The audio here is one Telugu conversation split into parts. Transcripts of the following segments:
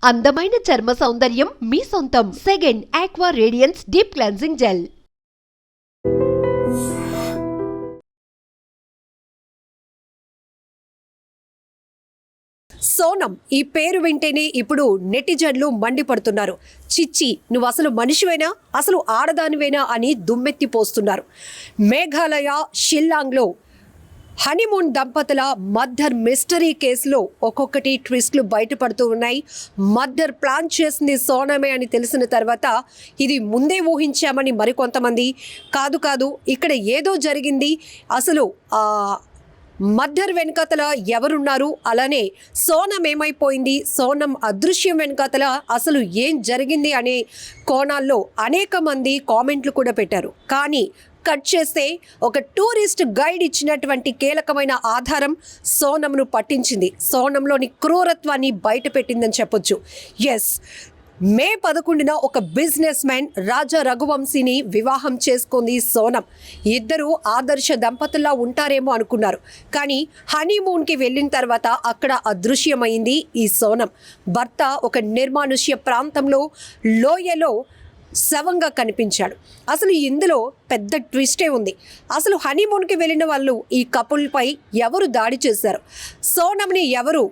అందమైన చర్మ సౌందర్యం మీ సొంతం. Second aqua radiance deep cleansing gel. Sonam ఈ పేరు వింటేనే ఇప్పుడు నెటిజన్లు మండిపడుతున్నారు. చిచ్చి, నువ్వు అసలు మనిషివేనా, అసలు ఆడదానివేనా అని దుమ్మెత్తి పోస్తున్నారు. మేఘాలయ షిల్లాంగ్లో హనీమూన్ దంపతుల మర్డర్ మిస్టరీ కేసులో ఒక్కొక్కటి ట్విస్ట్లు బయటపడుతూ ఉన్నాయి. మర్డర్ ప్లాన్ చేసింది సోనమే అని తెలిసిన తర్వాత ఇది ముందే ఊహించామని మరికొంతమంది, కాదు ఇక్కడ ఏదో జరిగింది, అసలు మర్డర్ వెనుకతల ఎవరున్నారు, అలానే సోనం ఏమైపోయింది, సోనం అదృశ్యం వెనుకతల అసలు ఏం జరిగింది అనే కోణాల్లో అనేక మంది కామెంట్లు కూడా పెట్టారు. కానీ కట్ చేస్తే ఒక టూరిస్ట్ గైడ్ ఇచ్చినటువంటి కీలకమైన ఆధారం సోనంను పట్టించింది. సోనంలోని క్రూరత్వాన్ని బయట పెట్టిందని చెప్పొచ్చు. ఎస్, మే 11న ఒక బిజినెస్ మ్యాన్ రాజా రఘువంశీని వివాహం చేసుకుంది సోనం. ఇద్దరు ఆదర్శ దంపతుల్లా ఉంటారేమో అనుకున్నారు. కానీ హనీమూన్కి వెళ్ళిన తర్వాత అక్కడ అదృశ్యమైంది ఈ సోనం. భర్త ఒక నిర్మానుష్య ప్రాంతంలో లోయలో శవంగా కనిపించాడు. అసలు ఇందులో పెద్ద ట్విస్టే ఉంది. అసలు హనీమూన్కి వెళ్ళిన వాళ్ళు ఈ కపుల్పై ఎవరు దాడి చేశారు, సోనంని ఎవరు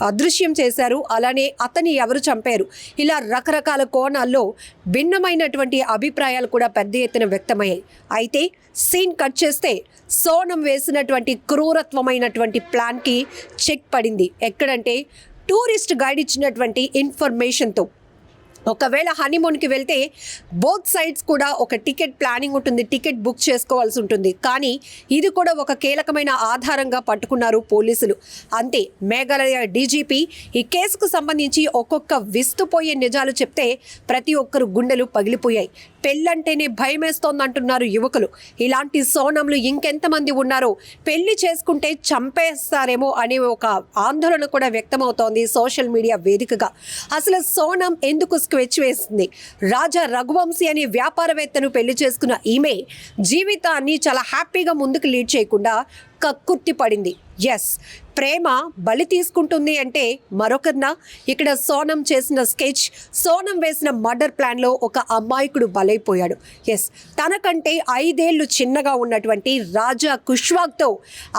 అదృశ్యం చేశారు, అలానే అతన్ని ఎవరు చంపారు, ఇలా రకరకాల కోణాల్లో భిన్నమైనటువంటి అభిప్రాయాలు కూడా పెద్ద ఎత్తున వ్యక్తమయ్యాయి. అయితే సీన్ కట్ చేస్తే సోనం వేసినటువంటి క్రూరత్వమైనటువంటి ప్లాన్కి చెక్ పడింది. ఎక్కడంటే టూరిస్ట్ గైడ్ ఇచ్చినటువంటి ఇన్ఫర్మేషన్తో. ఒకవేళ హనీమూన్కి వెళ్తే బోత్ సైడ్స్ కూడా ఒక టికెట్ ప్లానింగ్ ఉంటుంది, టికెట్ బుక్ చేసుకోవాల్సి ఉంటుంది. కానీ ఇది కూడా ఒక కీలకమైన ఆధారంగా పట్టుకున్నారు పోలీసులు. అంతే, మేఘాలయ డీజీపీ ఈ కేసుకు సంబంధించి ఒక్కొక్క విస్తుపోయే నిజాలు చెప్తే ప్రతి ఒక్కరు గుండెలు పగిలిపోయాయి. పెళ్ళంటేనే భయమేస్తోందంటున్నారు యువకులు. ఇలాంటి సోనంలు ఇంకెంతమంది ఉన్నారో, పెళ్లి చేసుకుంటే చంపేస్తారేమో అనే ఒక ఆందోళన కూడా వ్యక్తమవుతోంది సోషల్ మీడియా వేదికగా. అసలు సోనం ఎందుకు స్కెచ్ వేసింది? రాజా రఘువంశీ అనే వ్యాపారవేత్తను పెళ్లి చేసుకున్న ఈమె జీవితాన్ని చాలా హ్యాపీగా ముందుకు లీడ్ చేయకుండా కక్కుర్తి పడింది. ఎస్, ప్రేమ బలి తీసుకుంటుంది అంటే మరొకరినా? ఇక్కడ సోనం చేసిన స్కెచ్, సోనం వేసిన మర్డర్ ప్లాన్లో ఒక అమాయకుడు బలైపోయాడు. ఎస్, తనకంటే 5 ఏళ్ళు చిన్నగా ఉన్నటువంటి రాజా కుష్వాగ్తో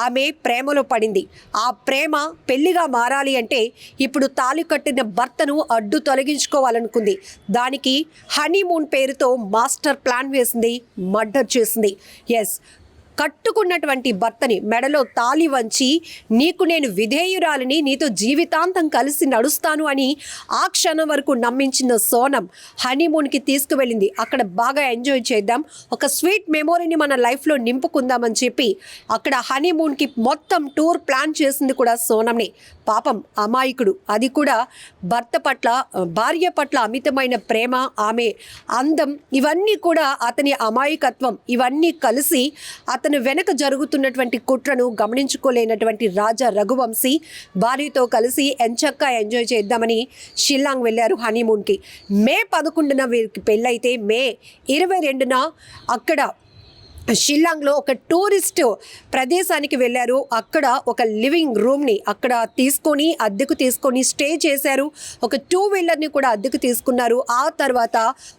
ఆమె ప్రేమలో పడింది. ఆ ప్రేమ పెళ్లిగా మారాలి అంటే ఇప్పుడు తాళి కట్టిన భర్తను అడ్డు తొలగించుకోవాలనుకుంది. దానికి హనీమూన్ పేరుతో మాస్టర్ ప్లాన్ వేసింది, మర్డర్ చేసింది. ఎస్, కట్టుకున్నటువంటి భర్తని మెడలో తాళి వంచి, నీకు నేను విధేయురాలిని, నీతో జీవితాంతం కలిసి నడుస్తాను అని ఆ క్షణం వరకు నమ్మించిన సోనం హనీమూన్కి తీసుకువెళ్ళింది. అక్కడ బాగా ఎంజాయ్ చేద్దాం, ఒక స్వీట్ మెమొరీని మన లైఫ్లో నింపుకుందామని చెప్పి అక్కడ హనీమూన్కి మొత్తం టూర్ ప్లాన్ చేసింది కూడా సోనంనే. పాపం అమాయకుడు, అది కూడా భార్య పట్ల అమితమైన ప్రేమ, ఆమె అందం, ఇవన్నీ కూడా అతని అమాయకత్వం, ఇవన్నీ కలిసి అతను వెనక జరుగుతున్నటువంటి కుట్రను గమనించుకోలేనటువంటి రాజా రఘువంశీ భార్యతో కలిసి ఎంచక్కా ఎంజాయ్ చేద్దామని షిల్లాంగ్ వెళ్ళారు హనీమూన్కి. మే 11న వీరికి పెళ్ళైతే మే 22న అక్కడ షిల్లాంగ్లో ఒక టూరిస్ట్ ప్రదేశానికి వెళ్ళారు. అక్కడ ఒక లివింగ్ రూమ్ని అక్కడ అద్దెకు తీసుకొని స్టే చేశారు. ఒక 2 వీలర్ని కూడా అద్దెకు తీసుకున్నారు. ఆ తర్వాత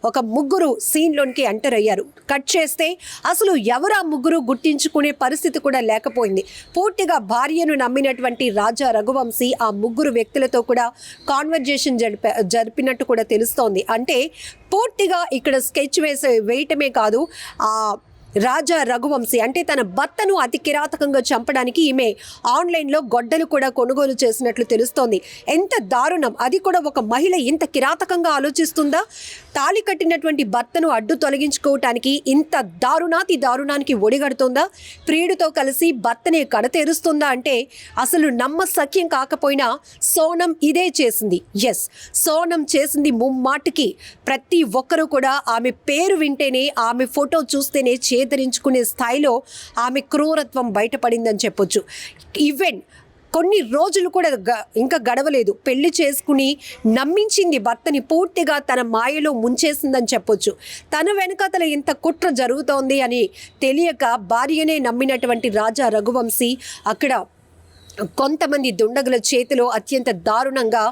ఒక ముగ్గురు సీన్లోనికి ఎంటర్ అయ్యారు. కట్ చేస్తే అసలు ఎవరు ఆ ముగ్గురు గుర్తించుకునే పరిస్థితి కూడా లేకపోయింది. పూర్తిగా భార్యను నమ్మినటువంటి రాజా రఘువంశీ ఆ ముగ్గురు వ్యక్తులతో కూడా కాన్వర్జేషన్ జరిపినట్టు కూడా తెలుస్తోంది. అంటే పూర్తిగా ఇక్కడ స్కెచ్ వేయటమే కాదు, రాజా రఘువంశీ అంటే తన భర్తను అతి కిరాతకంగా చంపడానికి ఈమె ఆన్లైన్లో గొడ్డలు కూడా కొనుగోలు చేసినట్లు తెలుస్తోంది. ఎంత దారుణం! అది కూడా ఒక మహిళ ఇంత కిరాతకంగా ఆలోచిస్తుందా? తాళి కట్టినటువంటి భర్తను అడ్డు తొలగించుకోవటానికి ఇంత దారుణానికి ఒడిగడుతుందా? ప్రియుడితో కలిసి భర్తనే కడతేరుస్తుందా? అంటే అసలు నమ్మశక్యం కాకపోయినా సోనం ఇదే చేసింది. ఎస్, సోనం చేసింది ముమ్మాటికి ప్రతి ఒక్కరూ కూడా ఆమె పేరు వింటేనే, ఆమె ఫోటో చూస్తేనే చేదరించుకునే స్థాయిలో ఆమె క్రూరత్వం బయటపడిందని చెప్పొచ్చు. ఈవెన్ కొన్ని రోజులు కూడా ఇంకా గడవలేదు, పెళ్లి చేసుకుని నమ్మించింది భర్తని, పూర్తిగా తన మాయలో ముంచేసిందని చెప్పొచ్చు. తన వెనుకతల ఇంత కుట్ర జరుగుతోంది అని తెలియక భార్యనే నమ్మినటువంటి రాజా రఘువంశీ అక్కడ కొంతమంది దుండగుల చేతిలో అత్యంత దారుణంగా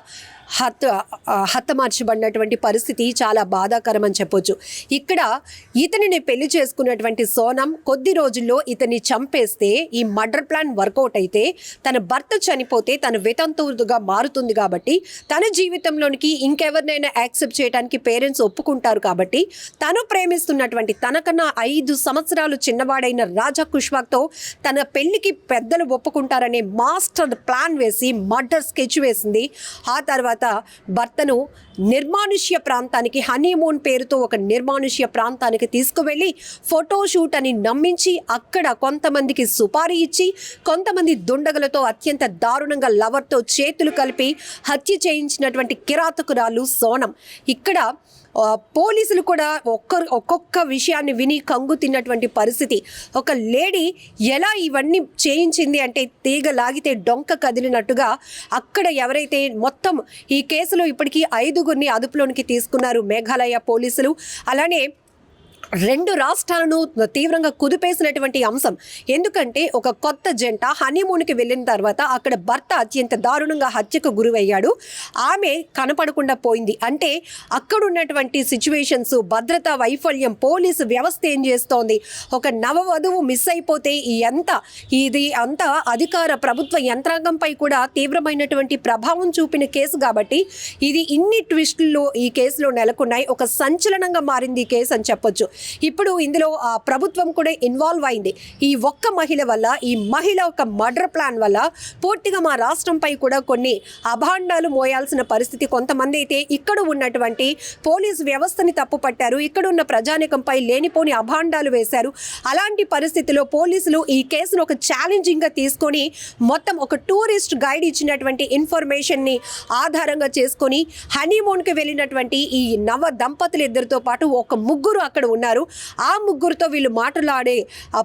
హతమార్చబడినటువంటి పరిస్థితి చాలా బాధాకరం అని చెప్పొచ్చు. ఇక్కడ ఇతనిని పెళ్లి చేసుకున్నటువంటి సోనం కొద్ది రోజుల్లో ఇతన్ని చంపేస్తే ఈ మర్డర్ ప్లాన్ వర్కౌట్ అయితే తన భర్త చనిపోతే తన వితంతువుగా మారుతుంది కాబట్టి తన జీవితంలోనికి ఇంకెవరినైనా యాక్సెప్ట్ చేయడానికి పేరెంట్స్ ఒప్పుకుంటారు కాబట్టి తను ప్రేమిస్తున్నటువంటి తనకన్నా 5 సంవత్సరాలు చిన్నవాడైన రాజా కుష్వాక్తో తన పెళ్లికి పెద్దలు ఒప్పుకుంటారనే మాస్టర్ ప్లాన్ వేసి మర్డర్ స్కెచ్ వేసింది. ఆ తర్వాత భర్తను నిర్మానుష్య ప్రాంతానికి హనీమూన్ పేరుతో ఒక నిర్మానుష్య ప్రాంతానికి తీసుకువెళ్ళి ఫోటోషూట్ అని నమ్మించి అక్కడ కొంతమందికి సుపారీ ఇచ్చి కొంతమంది దుండగులతో అత్యంత దారుణంగా లవర్తో చేతులు కలిపి హత్య చేయించినటువంటి కిరాతకురాలు సోనం. ఇక్కడ పోలీసులు కూడా ఒక్కొక్క విషయాన్ని విని కంగు తిన్నటువంటి పరిస్థితి. ఒక లేడీ ఎలా ఇవన్నీ చేయించింది అంటే తీగ లాగితే డొంక కదిలినట్టుగా అక్కడ ఎవరైతే మొత్తం ఈ కేసులో ఇప్పటికీ 5గురిని అదుపులోనికి తీసుకున్నారు మేఘాలయ పోలీసులు. అలానే 2 రాష్ట్రాలను తీవ్రంగా కుదిపేసినటువంటి అంశం. ఎందుకంటే ఒక కొత్త జంట హనీమూన్కి వెళ్ళిన తర్వాత అక్కడ భర్త అత్యంత దారుణంగా హత్యకు గురయ్యాడు. ఆమె కనపడకుండా పోయింది. అంటే అక్కడ ఉన్నటువంటి సిచ్యువేషన్స్, భద్రతా వైఫల్యం, పోలీసు వ్యవస్థ ఏం చేస్తోంది, ఒక నవవధువు మిస్ అయిపోతే ఇది అంతా అధికార ప్రభుత్వ యంత్రాంగంపై కూడా తీవ్రమైనటువంటి ప్రభావం చూపిన కేసు కాబట్టి ఇది ఇన్ని ట్విస్టులు ఈ కేసులో నెలకొన్నాయి. ఒక సంచలనంగా మారింది ఈ కేసు అని చెప్పొచ్చు. ఇప్పుడు ఇందులో ప్రభుత్వం కూడా ఇన్వాల్వ్ అయింది. ఈ ఒక్క మహిళ వల్ల, ఈ మహిళ ఒక మర్డర్ ప్లాన్ వల్ల పూర్తిగా మా రాష్ట్రంపై కూడా కొన్ని అభాండాలు మోయాల్సిన పరిస్థితి. కొంతమంది అయితే ఇక్కడ ఉన్నటువంటి పోలీసు వ్యవస్థని తప్పుపట్టారు, ఇక్కడ ఉన్న ప్రజానికంపై లేనిపోని అభాండాలు వేశారు. అలాంటి పరిస్థితిలో పోలీసులు ఈ కేసును ఒక ఛాలెంజింగ్గా తీసుకొని మొత్తం ఒక టూరిస్ట్ గైడ్ ఇచ్చినటువంటి ఇన్ఫర్మేషన్ని ఆధారంగా చేసుకొని హనీమూన్కి వెళ్ళినటువంటి ఈ నవ దంపతులు ఇద్దరితో పాటు ఒక ముగ్గురు అక్కడ ఉన్నారు. ఆ ముగ్గురుతో వీళ్ళు మాట్లాడే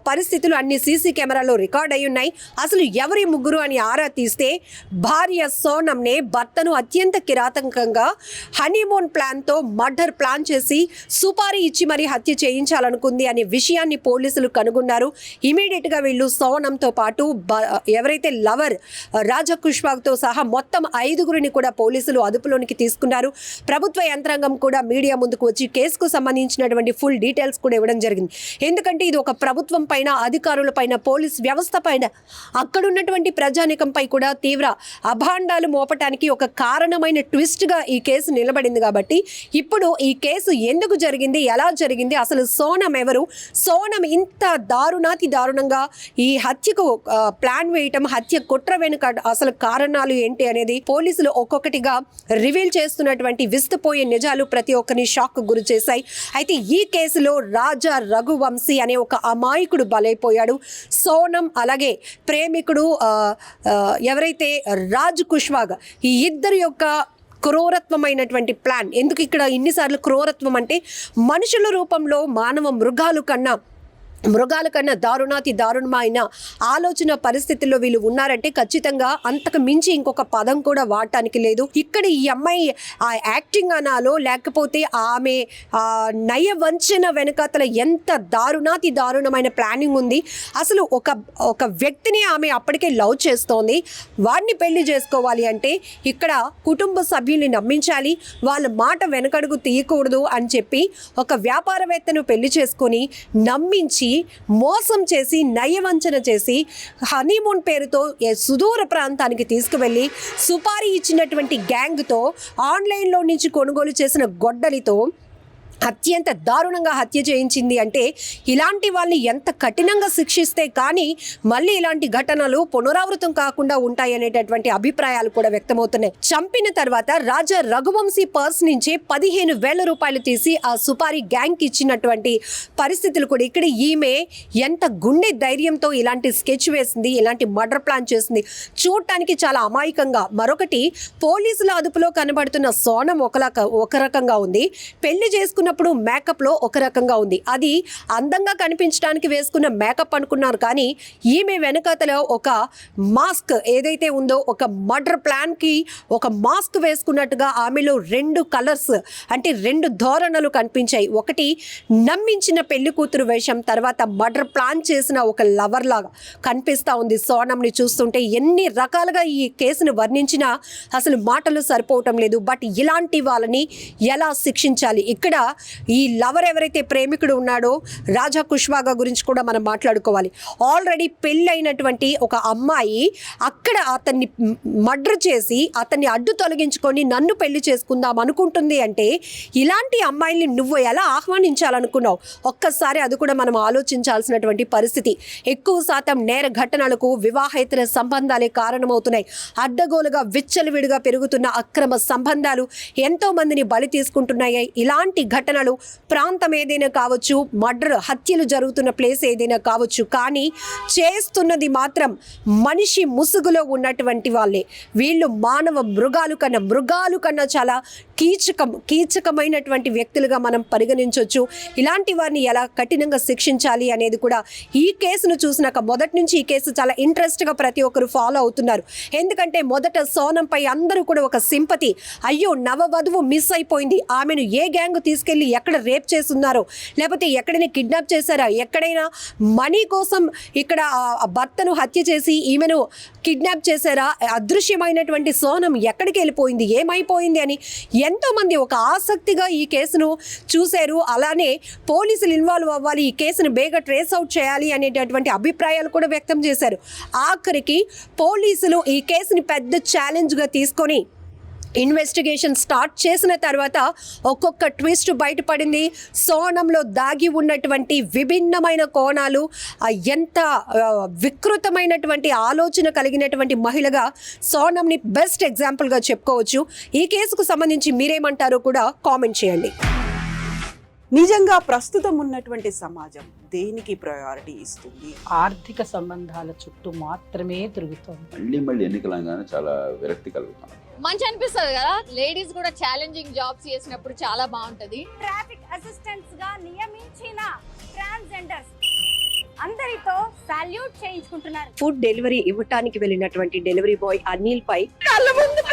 పరిస్థితులు అన్ని సీసీ కెమెరాలో రికార్డ్ అయి ఉన్నాయి. అసలు ఎవరి ముగ్గురు అని ఆరా తీస్తే భార్య సోనంనే భర్తను అత్యంత కిరాతకంగా హనీమూన్ ప్లాన్తో మర్డర్ ప్లాన్ చేసి సుపారీ ఇచ్చి మరీ హత్య చేయించాలనుకుంది అనే విషయాన్ని పోలీసులు కనుగొన్నారు. ఇమీడియట్గా వీళ్ళు సోనంతో పాటు ఎవరైతే లవర్ రాజా కుష్వాక్తో సహా మొత్తం 5గురిని కూడా పోలీసులు అదుపులోనికి తీసుకున్నారు. ప్రభుత్వ యంత్రాంగం కూడా మీడియా ముందుకు వచ్చి కేసుకు సంబంధించినటువంటి ఫుల్ డీటెయిల్స్ కూడా ఇవ్వడం జరిగింది. ఎందుకంటే ఇది ఒక ప్రభుత్వం పైన, అధికారుల పైన, పోలీస్ వ్యవస్థ పైన, అక్కడున్నటువంటి ప్రజానికంపై కూడా తీవ్ర అభాండాలు మోపటానికి ఒక కారణమైన ట్విస్ట్గా ఈ కేసు నిలబడింది. కాబట్టి ఇప్పుడు ఈ కేసు ఎందుకు జరిగింది, ఎలా జరిగింది, అసలు సోనం ఎవరు, సోనం ఇంత దారుణంగా ఈ హత్యకు ప్లాన్ వేయటం, హత్య కుట్ర వెనుక అసలు కారణాలు ఏంటి అనేది పోలీసులు ఒక్కొక్కటిగా రివీల్ చేస్తున్నటువంటి విస్తుపోయే నిజాలు ప్రతి ఒక్కరిని షాక్ గురి చేశాయి. అయితే ఈ కేసులో రాజా రఘువంశీ అనే ఒక అమాయకుడు బలైపోయాడు. సోనం అలాగే ప్రేమికుడు ఎవరైతే రాజ్ కుష్వాగ్, ఈ ఇద్దరి యొక్క క్రూరత్వమైనటువంటి ప్లాన్. ఎందుకు ఇక్కడ ఇన్నిసార్లు క్రూరత్వం అంటే మనుషుల రూపంలో మానవ మృగాల కన్నా దారుణమైన ఆలోచన పరిస్థితుల్లో వీళ్ళు ఉన్నారంటే ఖచ్చితంగా అంతకు మించి ఇంకొక పదం కూడా వాడటానికి లేదు. ఇక్కడ ఈ అమ్మాయి ఆ యాక్టింగ్ అనాలో లేకపోతే ఆమె నయవంచన వెనకాతల ఎంత దారుణమైన ప్లానింగ్ ఉంది. అసలు ఒక వ్యక్తిని ఆమె అప్పటికే లవ్ చేస్తోంది. వాడిని పెళ్లి చేసుకోవాలి అంటే ఇక్కడ కుటుంబ సభ్యుల్ని నమ్మించాలి, వాళ్ళ మాట వెనకడుగు తీయకూడదు అని చెప్పి ఒక వ్యాపారవేత్తను పెళ్లి చేసుకొని నమ్మించి మోసం చేసి నయవంచన చేసి హనీమూన్ పేరుతో సుదూర ప్రాంతానికి తీసుకువెళ్ళి సుపారీ ఇచ్చినటువంటి గ్యాంగ్తో ఆన్లైన్లో నుంచి కొనుగోలు చేసిన గొడ్డలితో అత్యంత దారుణంగా హత్య చేయించింది. అంటే ఇలాంటి వాళ్ళని ఎంత కఠినంగా శిక్షిస్తే కానీ మళ్ళీ ఇలాంటి ఘటనలు పునరావృతం కాకుండా ఉంటాయనేటటువంటి అభిప్రాయాలు కూడా వ్యక్తమవుతున్నాయి. చంపిన తర్వాత రాజా రఘువంశీ పర్స్ నుంచి 15,000 రూపాయలు తీసి ఆ సుపారీ గ్యాంగ్కి ఇచ్చినటువంటి పరిస్థితులు కూడా. ఇక్కడ ఈమె ఎంత గుండె ధైర్యంతో ఇలాంటి స్కెచ్ వేసింది, ఇలాంటి మర్డర్ ప్లాన్ చేసింది. చూడటానికి చాలా అమాయకంగా. మరొకటి, పోలీసుల అదుపులో కనబడుతున్న సోనం ఒక రకంగా ఉంది. పెళ్లి చేసుకున్న చూస్తున్నప్పుడు మేకప్లో ఒక రకంగా ఉంది. అది అందంగా కనిపించడానికి వేసుకున్న మేకప్ అనుకున్నారు, కానీ ఈమె వెనకతలో ఒక మాస్క్ ఏదైతే ఉందో, ఒక మర్డర్ ప్లాన్కి ఒక మాస్క్ వేసుకున్నట్టుగా ఆమెలో 2 కలర్స్ అంటే 2 ధోరణులు కనిపించాయి. ఒకటి నమ్మించిన పెళ్లి కూతురు వేషం, తర్వాత మర్డర్ ప్లాన్ చేసిన ఒక లవర్ లాగా కనిపిస్తూ ఉంది. సోనంని చూస్తుంటే ఎన్ని రకాలుగా ఈ కేసును వర్ణించినా అసలు మాటలు సరిపోవటం లేదు. బట్ ఇలాంటి వాళ్ళని ఎలా శిక్షించాలి? ఇక్కడ ఈ లవర్ ఎవరైతే ప్రేమికుడు ఉన్నాడో రాజా కుష్వాగా గురించి కూడా మనం మాట్లాడుకోవాలి. ఆల్రెడీ పెళ్ళైనటువంటి ఒక అమ్మాయి అక్కడ అతన్ని మర్డర్ చేసి అతన్ని అడ్డు తొలగించుకొని నన్ను పెళ్లి చేసుకుందాం అనుకుంటుంది అంటే ఇలాంటి అమ్మాయిల్ని నువ్వు ఎలా ఆహ్వానించాలనుకున్నావు? ఒక్కసారి అది కూడా మనం ఆలోచించాల్సినటువంటి పరిస్థితి. ఎక్కువ శాతం నేర ఘటనలకు వివాహేతర సంబంధాలే కారణమవుతున్నాయి. అడ్డగోలుగా విచ్చలవిడిగా పెరుగుతున్న అక్రమ సంబంధాలు ఎంతో మందిని బలి తీసుకుంటున్నాయి. ఇలాంటి ఘటనలు ప్రాంతం ఏదైనా కావచ్చు, మర్డర్ హత్యలు జరుగుతున్న ప్లేస్ ఏదైనా కావచ్చు, కానీ చేస్తున్నది మాత్రం మనిషి ముసుగులో ఉన్నటువంటి వాళ్ళే. వీళ్ళు మానవ మృగాలు కన్నా చాలా కీచకమైనటువంటి వ్యక్తులుగా మనం పరిగణించవచ్చు. ఇలాంటి వారిని ఎలా కఠినంగా శిక్షించాలి అనేది కూడా ఈ కేసును చూసినాక మొదటి నుంచి ఈ కేసు చాలా ఇంట్రెస్ట్గా ప్రతి ఒక్కరు ఫాలో అవుతున్నారు. ఎందుకంటే మొదట సోనంపై అందరూ కూడా ఒక సింపతి, అయ్యో నవవధువు మిస్ అయిపోయింది, ఆమెను ఏ గ్యాంగ్ తీసుకెళ్ళి ఎక్కడ రేప్ చేస్తున్నారో, లేకపోతే ఎక్కడైనా కిడ్నాప్ చేశారా, ఎక్కడైనా మనీ కోసం ఇక్కడ భర్తను హత్య చేసి ఈమెను కిడ్నాప్ చేశారా, అదృశ్యమైనటువంటి సోనం ఎక్కడికి వెళ్ళిపోయింది, ఏమైపోయింది అని ఎంతోమంది ఒక ఆసక్తిగా ఈ కేసును చూశారు. అలానే పోలీసులు ఇన్వాల్వ్ అవ్వాలి, ఈ కేసును బేగా ట్రేస్ అవుట్ చేయాలి అనేటటువంటి అభిప్రాయాలు కూడా వ్యక్తం చేశారు. ఆఖరికి పోలీసులు ఈ కేసుని పెద్ద ఛాలెంజ్గా తీసుకొని ఇన్వెస్టిగేషన్ స్టార్ట్ చేసిన తర్వాత ఒక్కొక్క ట్విస్ట్ బయటపడింది. సోనంలో దాగి ఉన్నటువంటి విభిన్నమైన కోణాలు, ఎంత వికృతమైనటువంటి ఆలోచన కలిగినటువంటి మహిళగా సోనంని బెస్ట్ ఎగ్జాంపుల్గా చెప్పుకోవచ్చు. ఈ కేసుకు సంబంధించి మీరేమంటారో కూడా కామెంట్ చేయండి. నిజంగా ప్రస్తుతం ఉన్నటువంటి సమాజం దేనికి ప్రయారిటీ ఇస్తుంది? ఆర్థిక సంబంధాల చుట్టూ మాత్రమే తిరుగుతుంది. మళ్ళీ ఎన్నికలంగానే చాలా విరక్తి కలుగుతాం. మంచి అనిపిస్తుంది కదా, లేడీస్ కూడా ఛాలెంజింగ్ జాబ్స్ చేసినప్పుడు చాలా బాగుంటది. ట్రాఫిక్ అసిస్టెంట్స్ గా నియమించిన ట్రాన్స్జెండర్స్ అందరితో సాల్యూట్ చేయించుకుంటున్నారు. ఫుడ్ డెలివరీ ఇవ్వటానికి వెళ్ళినటువంటి డెలివరీ బాయ్ అనిల్ పై కళ్ళ ముందు